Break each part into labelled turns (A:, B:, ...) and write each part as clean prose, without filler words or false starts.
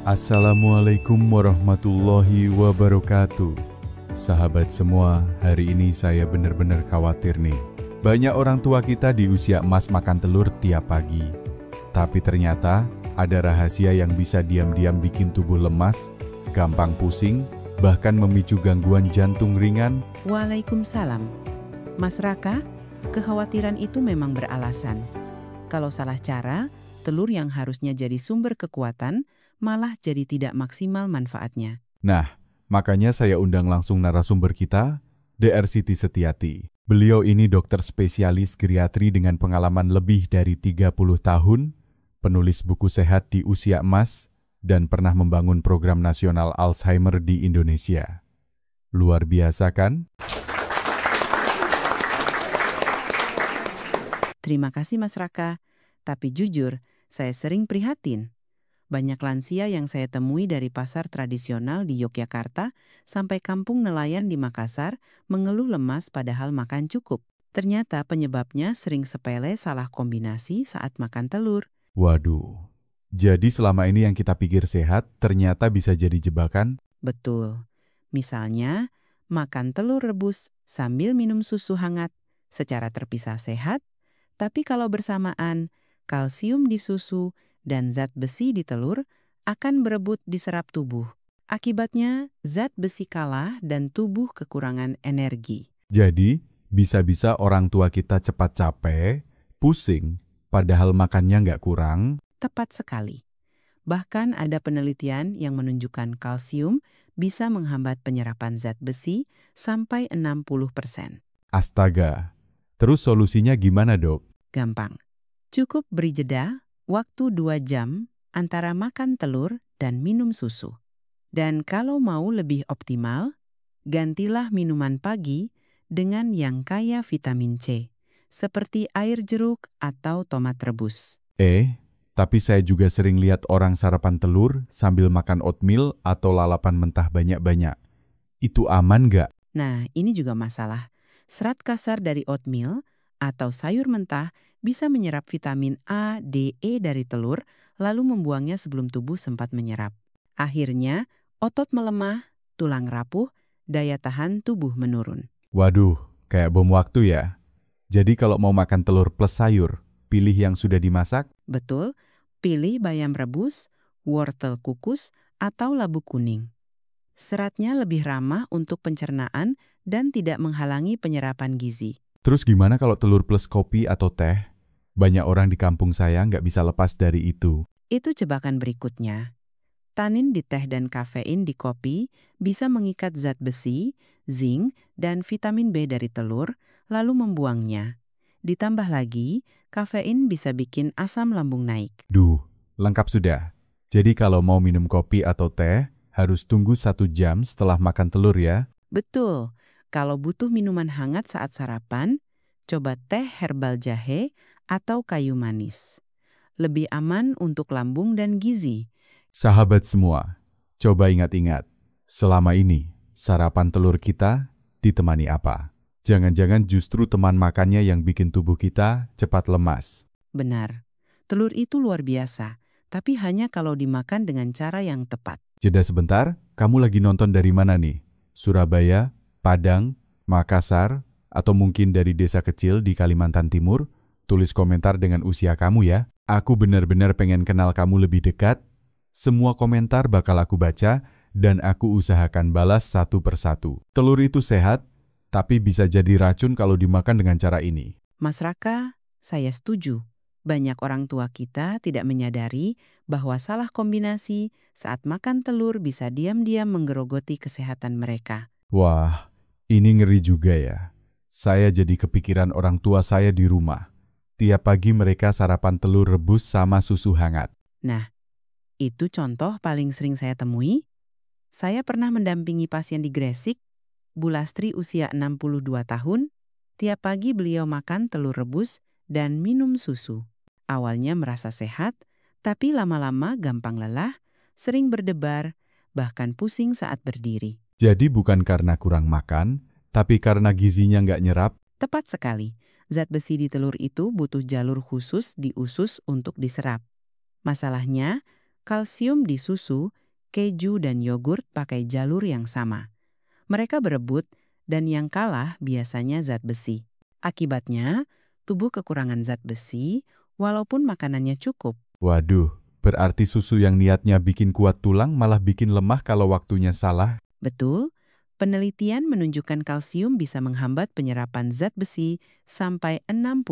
A: Assalamualaikum warahmatullahi wabarakatuh. Sahabat semua, hari ini saya benar-benar khawatir nih. Banyak orang tua kita di usia emas makan telur tiap pagi. Tapi ternyata ada rahasia yang bisa diam-diam bikin tubuh lemas, gampang pusing, bahkan memicu gangguan jantung ringan.
B: Waalaikumsalam. Mas Raka, kekhawatiran itu memang beralasan. Kalau salah cara, telur yang harusnya jadi sumber kekuatan malah jadi tidak maksimal manfaatnya.
A: Nah, makanya saya undang langsung narasumber kita, Dr. Siti Setiati. Beliau ini dokter spesialis geriatri dengan pengalaman lebih dari 30 tahun, penulis buku sehat di usia emas, dan pernah membangun program nasional Alzheimer di Indonesia. Luar biasa kan?
B: Terima kasih Mas Raka, tapi jujur, saya sering prihatin. Banyak lansia yang saya temui dari pasar tradisional di Yogyakarta sampai kampung nelayan di Makassar mengeluh lemas padahal makan cukup. Ternyata penyebabnya sering sepele salah kombinasi saat makan telur.
A: Waduh, jadi selama ini yang kita pikir sehat ternyata bisa jadi jebakan?
B: Betul. Misalnya, makan telur rebus sambil minum susu hangat secara terpisah sehat, tapi kalau bersamaan, kalsium di susu dan zat besi di telur akan berebut diserap tubuh. Akibatnya, zat besi kalah dan tubuh kekurangan energi.
A: Jadi, bisa-bisa orang tua kita cepat capek, pusing, padahal makannya nggak kurang.
B: Tepat sekali. Bahkan ada penelitian yang menunjukkan kalsium bisa menghambat penyerapan zat besi sampai 60%.
A: Astaga, terus solusinya gimana dok?
B: Gampang. Cukup beri jeda waktu 2 jam antara makan telur dan minum susu. Dan kalau mau lebih optimal, gantilah minuman pagi dengan yang kaya vitamin C, seperti air jeruk atau tomat rebus.
A: Tapi saya juga sering lihat orang sarapan telur sambil makan oatmeal atau lalapan mentah banyak-banyak. Itu aman nggak?
B: Nah, ini juga masalah. Serat kasar dari oatmeal atau sayur mentah bisa menyerap vitamin A, D, E dari telur, lalu membuangnya sebelum tubuh sempat menyerap. Akhirnya, otot melemah, tulang rapuh, daya tahan tubuh menurun.
A: Waduh, kayak bom waktu ya. Jadi kalau mau makan telur plus sayur, pilih yang sudah dimasak?
B: Betul, pilih bayam rebus, wortel kukus, atau labu kuning. Seratnya lebih ramah untuk pencernaan dan tidak menghalangi penyerapan gizi.
A: Terus gimana kalau telur plus kopi atau teh? Banyak orang di kampung saya nggak bisa lepas dari itu.
B: Itu jebakan berikutnya. Tanin di teh dan kafein di kopi bisa mengikat zat besi, zinc, dan vitamin B dari telur, lalu membuangnya. Ditambah lagi, kafein bisa bikin asam lambung naik.
A: Duh, lengkap sudah. Jadi kalau mau minum kopi atau teh, harus tunggu 1 jam setelah makan telur ya?
B: Betul, kalau butuh minuman hangat saat sarapan, coba teh herbal jahe atau kayu manis. Lebih aman untuk lambung dan gizi.
A: Sahabat semua, coba ingat-ingat, selama ini sarapan telur kita ditemani apa? Jangan-jangan justru teman makannya yang bikin tubuh kita cepat lemas.
B: Benar, telur itu luar biasa, tapi hanya kalau dimakan dengan cara yang tepat.
A: Jeda sebentar, kamu lagi nonton dari mana nih? Surabaya, Padang, Makassar, atau mungkin dari desa kecil di Kalimantan Timur? Tulis komentar dengan usia kamu ya. Aku benar-benar pengen kenal kamu lebih dekat. Semua komentar bakal aku baca dan aku usahakan balas satu persatu. Telur itu sehat, tapi bisa jadi racun kalau dimakan dengan cara ini.
B: Mas Raka, saya setuju. Banyak orang tua kita tidak menyadari bahwa salah kombinasi saat makan telur bisa diam-diam menggerogoti kesehatan mereka.
A: Wah, ini ngeri juga ya. Saya jadi kepikiran orang tua saya di rumah. Tiap pagi mereka sarapan telur rebus sama susu hangat.
B: Nah, itu contoh paling sering saya temui. Saya pernah mendampingi pasien di Gresik, Bu Lastri usia 62 tahun. Tiap pagi beliau makan telur rebus dan minum susu. Awalnya merasa sehat, tapi lama-lama gampang lelah, sering berdebar, bahkan pusing saat berdiri.
A: Jadi bukan karena kurang makan, tapi karena gizinya nggak nyerap.
B: Tepat sekali, zat besi di telur itu butuh jalur khusus di usus untuk diserap. Masalahnya, Kalsium di susu, keju, dan yogurt pakai jalur yang sama. Mereka berebut dan yang kalah biasanya zat besi. Akibatnya, tubuh kekurangan zat besi walaupun makanannya cukup.
A: Waduh, berarti susu yang niatnya bikin kuat tulang malah bikin lemah kalau waktunya salah.
B: Betul, penelitian menunjukkan kalsium bisa menghambat penyerapan zat besi sampai 60%.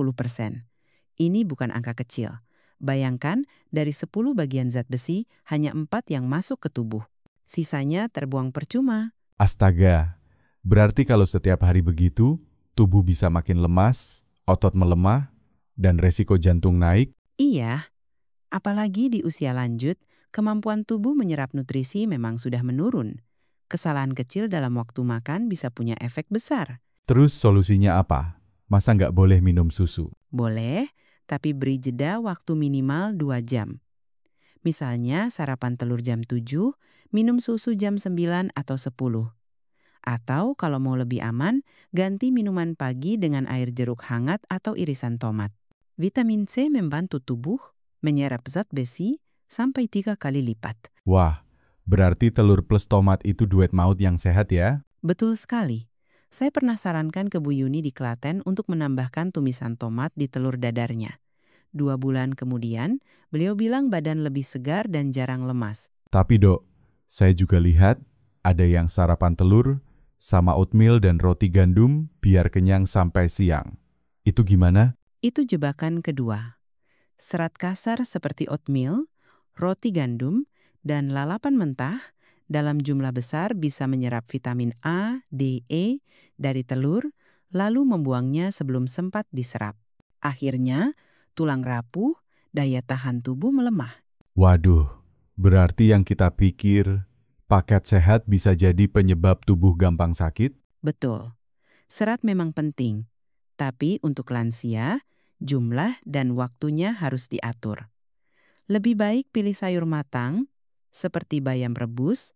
B: Ini bukan angka kecil. Bayangkan, dari 10 bagian zat besi, hanya 4 yang masuk ke tubuh. Sisanya terbuang percuma.
A: Astaga, berarti kalau setiap hari begitu, tubuh bisa makin lemas, otot melemah, dan resiko jantung naik.
B: Iya, apalagi di usia lanjut, kemampuan tubuh menyerap nutrisi memang sudah menurun. Kesalahan kecil dalam waktu makan bisa punya efek besar.
A: Terus solusinya apa? Masa nggak boleh minum susu?
B: Boleh, tapi beri jeda waktu minimal 2 jam. Misalnya sarapan telur jam 7, minum susu jam 9 atau 10. Atau kalau mau lebih aman, ganti minuman pagi dengan air jeruk hangat atau irisan tomat. Vitamin C membantu tubuh menyerap zat besi sampai 3 kali lipat.
A: Wah, berarti telur plus tomat itu duet maut yang sehat ya?
B: Betul sekali. Saya pernah sarankan ke Bu Yuni di Klaten untuk menambahkan tumisan tomat di telur dadarnya. 2 bulan kemudian, beliau bilang badan lebih segar dan jarang lemas.
A: Tapi dok, saya juga lihat ada yang sarapan telur sama oatmeal dan roti gandum biar kenyang sampai siang. Itu gimana?
B: Itu jebakan kedua. Serat kasar seperti oatmeal, roti gandum, dan lalapan mentah dalam jumlah besar bisa menyerap vitamin A, D, E dari telur, lalu membuangnya sebelum sempat diserap. Akhirnya, tulang rapuh, daya tahan tubuh melemah.
A: Waduh, berarti yang kita pikir paket sehat bisa jadi penyebab tubuh gampang sakit?
B: Betul, serat memang penting, tapi untuk lansia, jumlah dan waktunya harus diatur. Lebih baik pilih sayur matang, seperti bayam rebus,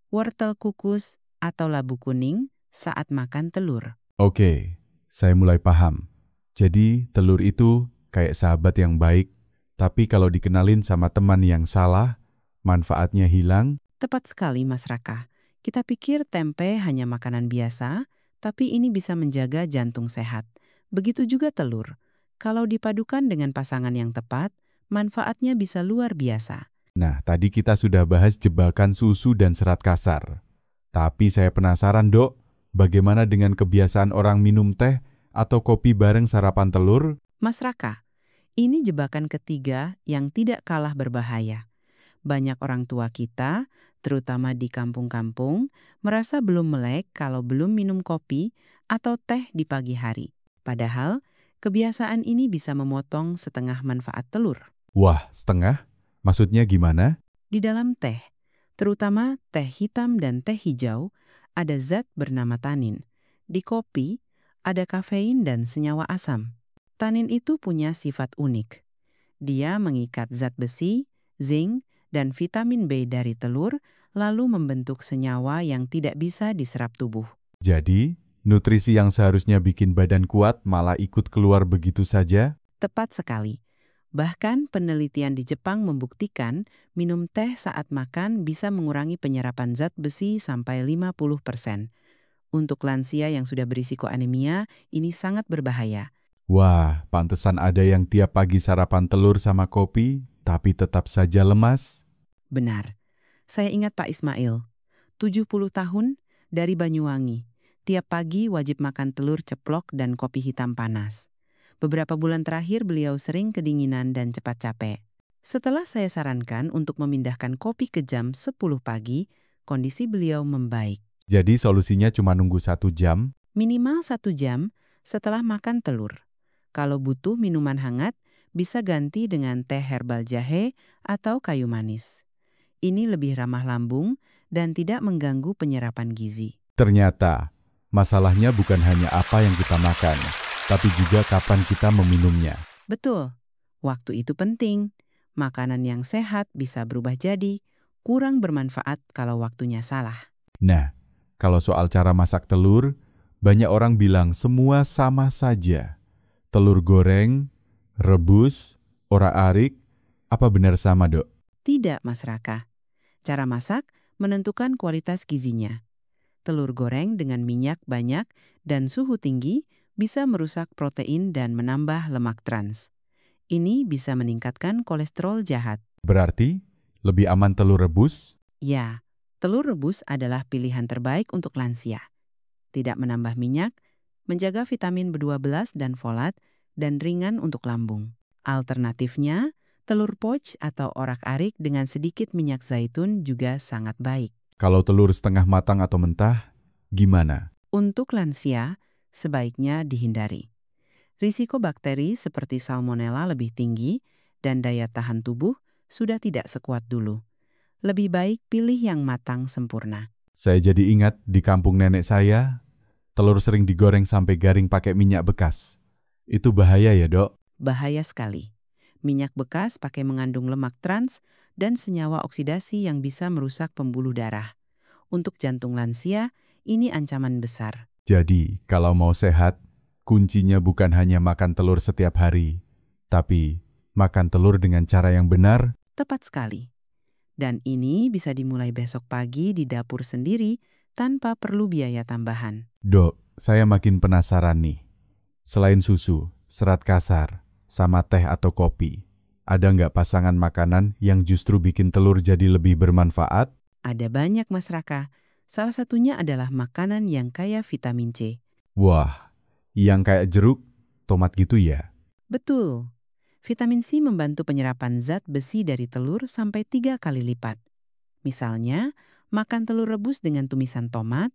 B: wortel kukus, atau labu kuning saat makan telur.
A: Oke, saya mulai paham. Jadi telur itu kayak sahabat yang baik, tapi kalau dikenalin sama teman yang salah, manfaatnya hilang.
B: Tepat sekali, Mas Raka. Kita pikir tempe hanya makanan biasa, tapi ini bisa menjaga jantung sehat. Begitu juga telur. Kalau dipadukan dengan pasangan yang tepat, manfaatnya bisa luar biasa.
A: Nah, tadi kita sudah bahas jebakan susu dan serat kasar. Tapi saya penasaran, Dok, bagaimana dengan kebiasaan orang minum teh atau kopi bareng sarapan telur?
B: Mas Raka, ini jebakan ketiga yang tidak kalah berbahaya. Banyak orang tua kita, terutama di kampung-kampung, merasa belum melek kalau belum minum kopi atau teh di pagi hari. Padahal, kebiasaan ini bisa memotong setengah manfaat telur.
A: Wah, setengah? Maksudnya gimana?
B: Di dalam teh, terutama teh hitam dan teh hijau, ada zat bernama tanin. Di kopi, ada kafein dan senyawa asam. Tanin itu punya sifat unik. Dia mengikat zat besi, zinc, dan vitamin B dari telur, lalu membentuk senyawa yang tidak bisa diserap tubuh.
A: Jadi, nutrisi yang seharusnya bikin badan kuat malah ikut keluar begitu saja?
B: Tepat sekali. Bahkan penelitian di Jepang membuktikan minum teh saat makan bisa mengurangi penyerapan zat besi sampai 50%. Untuk lansia yang sudah berisiko anemia, ini sangat berbahaya.
A: Wah, pantesan ada yang tiap pagi sarapan telur sama kopi, tapi tetap saja lemas.
B: Benar. Saya ingat Pak Ismail, 70 tahun, dari Banyuwangi. Tiap pagi wajib makan telur ceplok dan kopi hitam panas. Beberapa bulan terakhir beliau sering kedinginan dan cepat capek. Setelah saya sarankan untuk memindahkan kopi ke jam 10 pagi, kondisi beliau membaik.
A: Jadi solusinya cuma nunggu 1 jam?
B: Minimal 1 jam setelah makan telur. Kalau butuh minuman hangat, bisa ganti dengan teh herbal jahe atau kayu manis. Ini lebih ramah lambung dan tidak mengganggu penyerapan gizi.
A: Ternyata, masalahnya bukan hanya apa yang kita makan, tapi juga kapan kita meminumnya.
B: Betul, waktu itu penting. Makanan yang sehat bisa berubah jadi kurang bermanfaat kalau waktunya salah.
A: Nah, kalau soal cara masak telur, banyak orang bilang semua sama saja. Telur goreng, rebus, orak-arik, apa benar sama, Dok?
B: Tidak, Mas Raka. Cara masak menentukan kualitas gizinya. Telur goreng dengan minyak banyak dan suhu tinggi bisa merusak protein dan menambah lemak trans. Ini bisa meningkatkan kolesterol jahat.
A: Berarti lebih aman telur rebus?
B: Ya, telur rebus adalah pilihan terbaik untuk lansia. Tidak menambah minyak, menjaga vitamin B12 dan folat, dan ringan untuk lambung. Alternatifnya, telur poach atau orak-arik dengan sedikit minyak zaitun juga sangat baik.
A: Kalau telur setengah matang atau mentah, gimana?
B: Untuk lansia, sebaiknya dihindari. Risiko bakteri seperti salmonella lebih tinggi dan daya tahan tubuh sudah tidak sekuat dulu. Lebih baik pilih yang matang sempurna.
A: Saya jadi ingat di kampung nenek saya, telur sering digoreng sampai garing pakai minyak bekas. Itu bahaya ya, Dok?
B: Bahaya sekali. Minyak bekas pakai mengandung lemak trans dan senyawa oksidasi yang bisa merusak pembuluh darah. Untuk jantung lansia, ini ancaman besar.
A: Jadi, kalau mau sehat, kuncinya bukan hanya makan telur setiap hari, tapi makan telur dengan cara yang benar.
B: Tepat sekali. Dan ini bisa dimulai besok pagi di dapur sendiri tanpa perlu biaya tambahan.
A: Dok, saya makin penasaran nih. Selain susu, serat kasar, sama teh atau kopi, ada nggak pasangan makanan yang justru bikin telur jadi lebih bermanfaat?
B: Ada banyak, Mas Raka. Salah satunya adalah makanan yang kaya vitamin C.
A: Wah, yang kayak jeruk, tomat gitu ya?
B: Betul. Vitamin C membantu penyerapan zat besi dari telur sampai 3 kali lipat. Misalnya, makan telur rebus dengan tumisan tomat,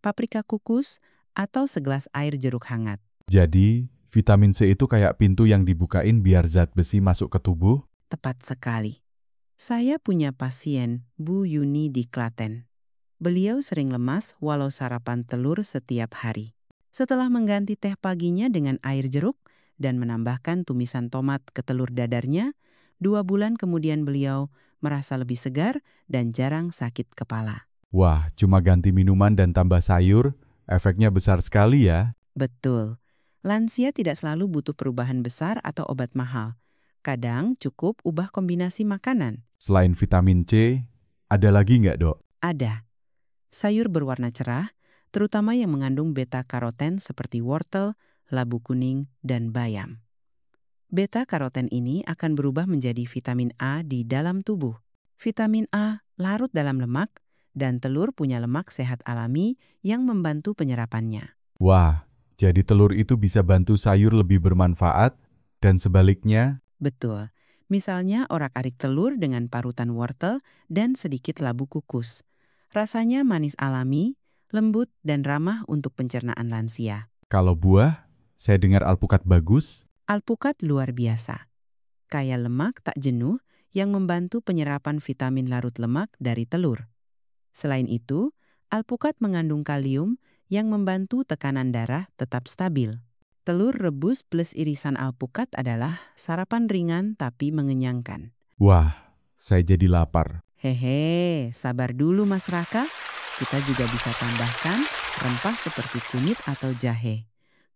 B: paprika kukus, atau segelas air jeruk hangat.
A: Jadi, vitamin C itu kayak pintu yang dibukain biar zat besi masuk ke tubuh?
B: Tepat sekali. Saya punya pasien, Bu Yuni di Klaten. Beliau sering lemas walau sarapan telur setiap hari. Setelah mengganti teh paginya dengan air jeruk dan menambahkan tumisan tomat ke telur dadarnya, 2 bulan kemudian beliau merasa lebih segar dan jarang sakit kepala.
A: Wah, cuma ganti minuman dan tambah sayur, efeknya besar sekali ya.
B: Betul. Lansia tidak selalu butuh perubahan besar atau obat mahal. Kadang cukup ubah kombinasi makanan.
A: Selain vitamin C, ada lagi nggak, Dok?
B: Ada. Sayur berwarna cerah, terutama yang mengandung beta-karoten seperti wortel, labu kuning, dan bayam. Beta-karoten ini akan berubah menjadi vitamin A di dalam tubuh. Vitamin A larut dalam lemak, dan telur punya lemak sehat alami yang membantu penyerapannya.
A: Wah, jadi telur itu bisa bantu sayur lebih bermanfaat, dan sebaliknya.
B: Betul. Misalnya orak-arik telur dengan parutan wortel dan sedikit labu kukus. Rasanya manis alami, lembut, dan ramah untuk pencernaan lansia.
A: Kalau buah, saya dengar alpukat bagus.
B: Alpukat luar biasa. Kaya lemak tak jenuh yang membantu penyerapan vitamin larut lemak dari telur. Selain itu, alpukat mengandung kalium yang membantu tekanan darah tetap stabil. Telur rebus plus irisan alpukat adalah sarapan ringan tapi mengenyangkan.
A: Wah, saya jadi lapar.
B: Hehe, sabar dulu Mas Raka. Kita juga bisa tambahkan rempah seperti kunyit atau jahe.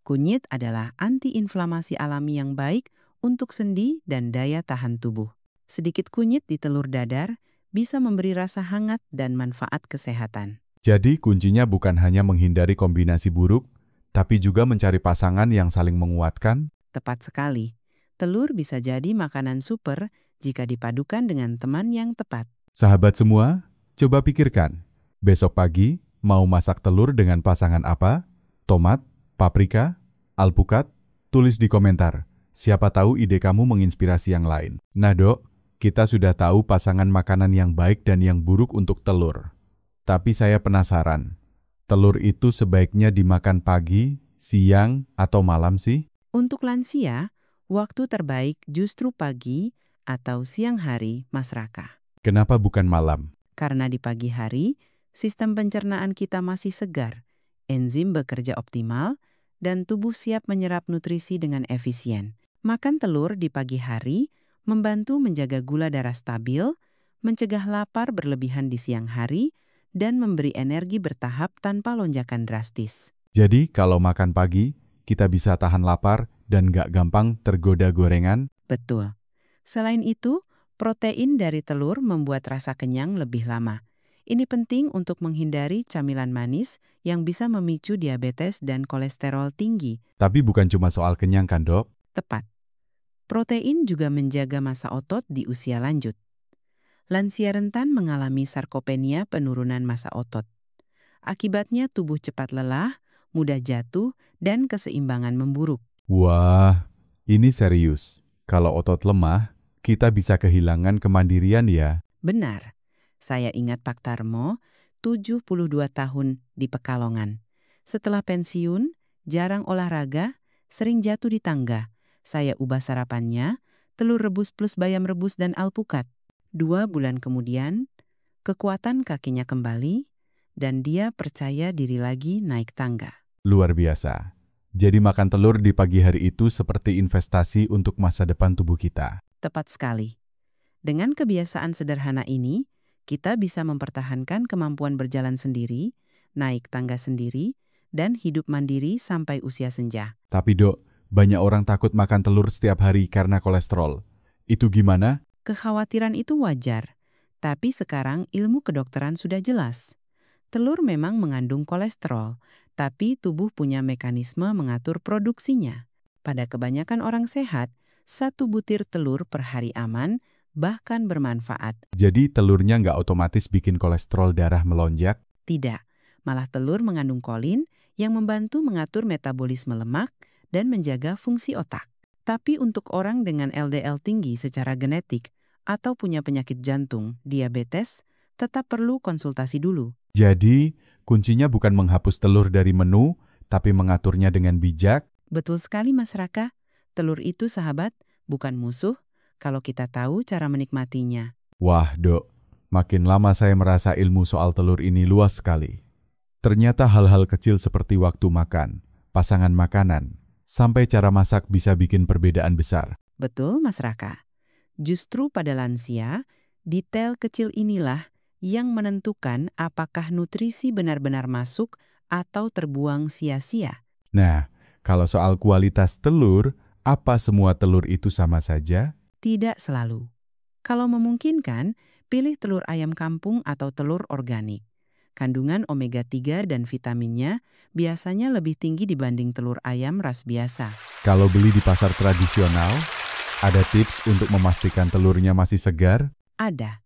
B: Kunyit adalah antiinflamasi alami yang baik untuk sendi dan daya tahan tubuh. Sedikit kunyit di telur dadar bisa memberi rasa hangat dan manfaat kesehatan.
A: Jadi kuncinya bukan hanya menghindari kombinasi buruk, tapi juga mencari pasangan yang saling menguatkan.
B: Tepat sekali. Telur bisa jadi makanan super jika dipadukan dengan teman yang tepat.
A: Sahabat semua, coba pikirkan. Besok pagi, mau masak telur dengan pasangan apa? Tomat, paprika, alpukat? Tulis di komentar. Siapa tahu ide kamu menginspirasi yang lain. Nah, Dok, kita sudah tahu pasangan makanan yang baik dan yang buruk untuk telur. Tapi saya penasaran, telur itu sebaiknya dimakan pagi, siang, atau malam sih?
B: Untuk lansia, waktu terbaik justru pagi atau siang hari, Mas Raka.
A: Kenapa bukan malam?
B: Karena di pagi hari, sistem pencernaan kita masih segar, enzim bekerja optimal, dan tubuh siap menyerap nutrisi dengan efisien. Makan telur di pagi hari membantu menjaga gula darah stabil, mencegah lapar berlebihan di siang hari, dan memberi energi bertahap tanpa lonjakan drastis.
A: Jadi kalau makan pagi, kita bisa tahan lapar dan gak gampang tergoda gorengan.
B: Betul. Selain itu, Protein dari telur membuat rasa kenyang lebih lama. Ini penting untuk menghindari camilan manis yang bisa memicu diabetes dan kolesterol tinggi.
A: Tapi bukan cuma soal kenyang kan, Dok?
B: Tepat. Protein juga menjaga massa otot di usia lanjut. Lansia rentan mengalami sarkopenia, penurunan massa otot. Akibatnya tubuh cepat lelah, mudah jatuh, dan keseimbangan memburuk.
A: Wah, ini serius. Kalau otot lemah, kita bisa kehilangan kemandirian ya.
B: Benar. Saya ingat Pak Tarmo, 72 tahun di Pekalongan. Setelah pensiun, jarang olahraga, sering jatuh di tangga. Saya ubah sarapannya, telur rebus plus bayam rebus dan alpukat. 2 bulan kemudian, kekuatan kakinya kembali, dan dia percaya diri lagi naik tangga.
A: Luar biasa. Jadi makan telur di pagi hari itu seperti investasi untuk masa depan tubuh kita.
B: Tepat sekali. Dengan kebiasaan sederhana ini, kita bisa mempertahankan kemampuan berjalan sendiri, naik tangga sendiri, dan hidup mandiri sampai usia senja.
A: Tapi Dok, banyak orang takut makan telur setiap hari karena kolesterol. Itu gimana?
B: Kekhawatiran itu wajar, tapi sekarang ilmu kedokteran sudah jelas. Telur memang mengandung kolesterol, tapi tubuh punya mekanisme mengatur produksinya. Pada kebanyakan orang sehat, 1 butir telur per hari aman, bahkan bermanfaat.
A: Jadi telurnya nggak otomatis bikin kolesterol darah melonjak?
B: Tidak, malah telur mengandung kolin yang membantu mengatur metabolisme lemak dan menjaga fungsi otak. Tapi untuk orang dengan LDL tinggi secara genetik atau punya penyakit jantung, diabetes, tetap perlu konsultasi dulu.
A: Jadi, kuncinya bukan menghapus telur dari menu, tapi mengaturnya dengan bijak.
B: Betul sekali Mas Raka, telur itu sahabat, bukan musuh, kalau kita tahu cara menikmatinya.
A: Wah, Dok, makin lama saya merasa ilmu soal telur ini luas sekali. Ternyata hal-hal kecil seperti waktu makan, pasangan makanan, sampai cara masak bisa bikin perbedaan besar.
B: Betul Mas Raka. Justru pada lansia, detail kecil inilah yang menentukan apakah nutrisi benar-benar masuk atau terbuang sia-sia.
A: Nah, kalau soal kualitas telur, apa semua telur itu sama saja?
B: Tidak selalu. Kalau memungkinkan, pilih telur ayam kampung atau telur organik. Kandungan omega 3 dan vitaminnya biasanya lebih tinggi dibanding telur ayam ras biasa.
A: Kalau beli di pasar tradisional, ada tips untuk memastikan telurnya masih segar?
B: Ada.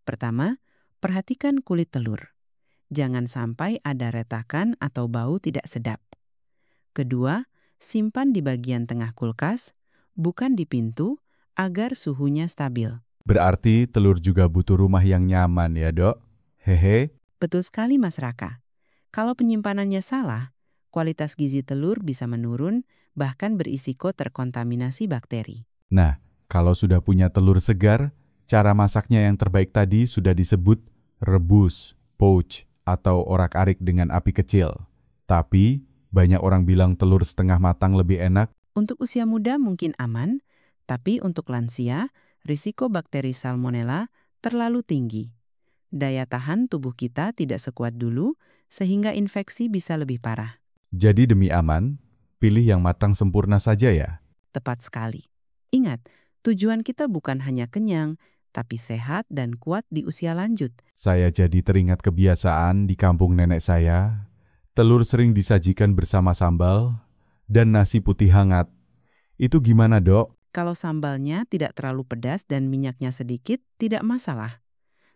B: Pertama, perhatikan kulit telur. Jangan sampai ada retakan atau bau tidak sedap. Kedua, simpan di bagian tengah kulkas, bukan di pintu, agar suhunya stabil.
A: Berarti telur juga butuh rumah yang nyaman ya, Dok? Hehe.
B: Betul sekali Mas Raka. Kalau penyimpanannya salah, kualitas gizi telur bisa menurun, bahkan berisiko terkontaminasi bakteri.
A: Nah, kalau sudah punya telur segar, cara masaknya yang terbaik tadi sudah disebut rebus, poach, atau orak-arik dengan api kecil. Tapi, banyak orang bilang telur setengah matang lebih enak.
B: Untuk usia muda mungkin aman, tapi untuk lansia, risiko bakteri salmonella terlalu tinggi. Daya tahan tubuh kita tidak sekuat dulu, sehingga infeksi bisa lebih parah.
A: Jadi demi aman, pilih yang matang sempurna saja ya.
B: Tepat sekali. Ingat, tujuan kita bukan hanya kenyang, tapi sehat dan kuat di usia lanjut.
A: Saya jadi teringat kebiasaan di kampung nenek saya. Telur sering disajikan bersama sambal dan nasi putih hangat. Itu gimana, Dok?
B: Kalau sambalnya tidak terlalu pedas dan minyaknya sedikit, tidak masalah.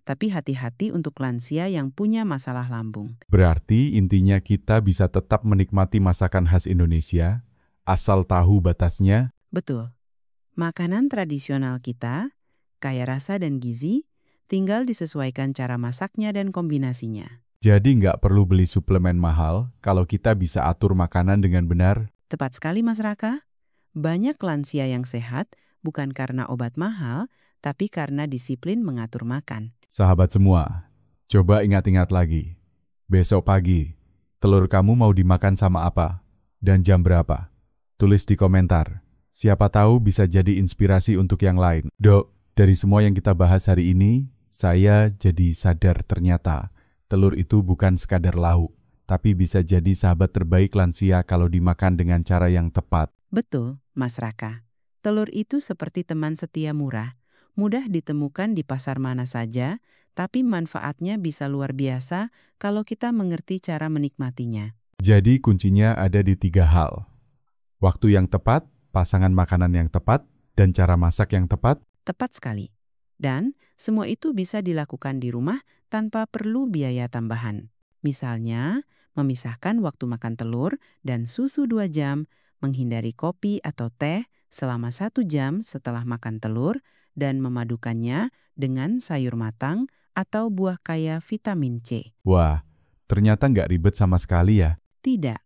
B: Tapi hati-hati untuk lansia yang punya masalah lambung.
A: Berarti intinya kita bisa tetap menikmati masakan khas Indonesia, asal tahu batasnya.
B: Betul. Makanan tradisional kita, kaya rasa dan gizi, tinggal disesuaikan cara masaknya dan kombinasinya.
A: Jadi nggak perlu beli suplemen mahal kalau kita bisa atur makanan dengan benar.
B: Tepat sekali Mas Raka. Banyak lansia yang sehat bukan karena obat mahal, tapi karena disiplin mengatur makan.
A: Sahabat semua, coba ingat-ingat lagi. Besok pagi, telur kamu mau dimakan sama apa? Dan jam berapa? Tulis di komentar. Siapa tahu bisa jadi inspirasi untuk yang lain. Dok, dari semua yang kita bahas hari ini, saya jadi sadar ternyata telur itu bukan sekadar lauk, tapi bisa jadi sahabat terbaik lansia kalau dimakan dengan cara yang tepat.
B: Betul, Mas Raka. Telur itu seperti teman setia murah, Mudah ditemukan di pasar mana saja, tapi manfaatnya bisa luar biasa kalau kita mengerti cara menikmatinya.
A: Jadi kuncinya ada di 3 hal. Waktu yang tepat, pasangan makanan yang tepat, dan cara masak yang tepat.
B: Tepat sekali. Dan semua itu bisa dilakukan di rumah tanpa perlu biaya tambahan. Misalnya, memisahkan waktu makan telur dan susu 2 jam, menghindari kopi atau teh selama 1 jam setelah makan telur, dan memadukannya dengan sayur matang atau buah kaya vitamin C.
A: Wah, ternyata nggak ribet sama sekali ya.
B: Tidak.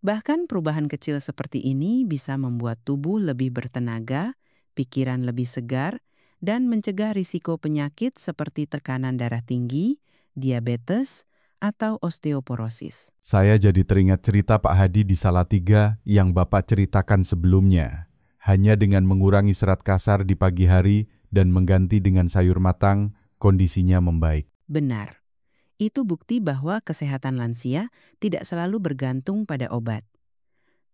B: Bahkan perubahan kecil seperti ini bisa membuat tubuh lebih bertenaga, pikiran lebih segar, dan mencegah risiko penyakit seperti tekanan darah tinggi, diabetes, atau osteoporosis.
A: Saya jadi teringat cerita Pak Hadi di Salatiga yang Bapak ceritakan sebelumnya. Hanya dengan mengurangi serat kasar di pagi hari dan mengganti dengan sayur matang, kondisinya membaik.
B: Benar. Itu bukti bahwa kesehatan lansia tidak selalu bergantung pada obat.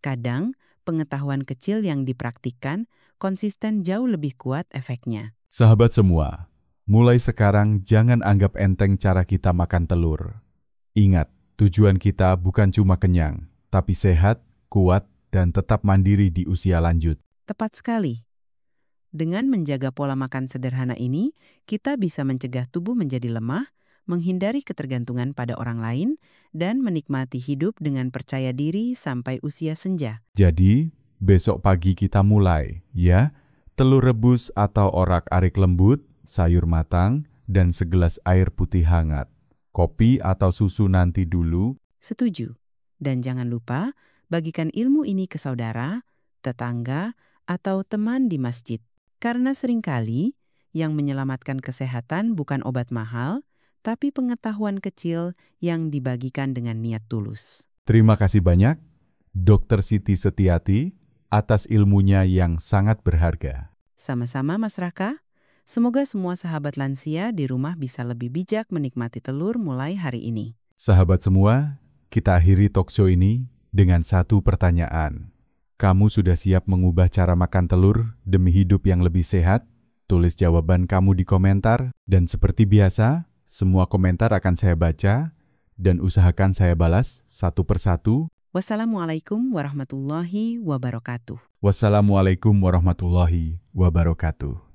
B: Kadang, pengetahuan kecil yang dipraktikkan konsisten jauh lebih kuat efeknya.
A: Sahabat semua, mulai sekarang jangan anggap enteng cara kita makan telur. Ingat, tujuan kita bukan cuma kenyang, tapi sehat, kuat, dan tetap mandiri di usia lanjut.
B: Tepat sekali. Dengan menjaga pola makan sederhana ini, kita bisa mencegah tubuh menjadi lemah, menghindari ketergantungan pada orang lain, dan menikmati hidup dengan percaya diri sampai usia senja.
A: Jadi, besok pagi kita mulai, ya. Telur rebus atau orak-arik lembut, sayur matang, dan segelas air putih hangat. Kopi atau susu nanti dulu.
B: Setuju. Dan jangan lupa, bagikan ilmu ini ke saudara, tetangga, atau teman di masjid. Karena seringkali, yang menyelamatkan kesehatan bukan obat mahal, tapi pengetahuan kecil yang dibagikan dengan niat tulus.
A: Terima kasih banyak, Dr. Siti Setiati, atas ilmunya yang sangat berharga.
B: Sama-sama Mas Raka, semoga semua sahabat lansia di rumah bisa lebih bijak menikmati telur mulai hari ini.
A: Sahabat semua, kita akhiri talkshow ini dengan satu pertanyaan. Kamu sudah siap mengubah cara makan telur demi hidup yang lebih sehat? Tulis jawaban kamu di komentar, dan seperti biasa, semua komentar akan saya baca dan usahakan saya balas satu persatu.
B: Wassalamualaikum warahmatullahi wabarakatuh.
A: Wassalamualaikum warahmatullahi wabarakatuh.